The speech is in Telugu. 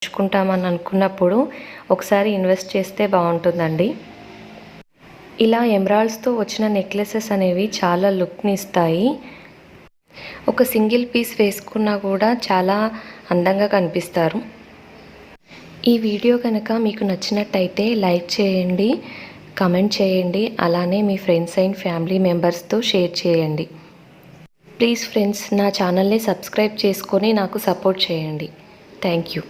ఉంచుకుంటామని అనుకున్నప్పుడు ఒకసారి ఇన్వెస్ట్ చేస్తే బాగుంటుందండి. ఇలా ఎమరాల్డ్స్తో వచ్చిన నెక్లెసెస్ అనేవి చాలా లుక్ని ఇస్తాయి. ఒక సింగిల్ పీస్ వేసుకున్నా కూడా చాలా అందంగా కనిపిస్తారు. ఈ వీడియో కనుక మీకు నచ్చినట్టయితే లైక్ చేయండి, కమెంట్ చేయండి, అలానే మీ ఫ్రెండ్స్ అండ్ ఫ్యామిలీ మెంబర్స్తో షేర్ చేయండి. ప్లీజ్ ఫ్రెండ్స్, నా ఛానల్ని సబ్స్క్రైబ్ చేసుకొని నాకు సపోర్ట్ చేయండి. Thank you.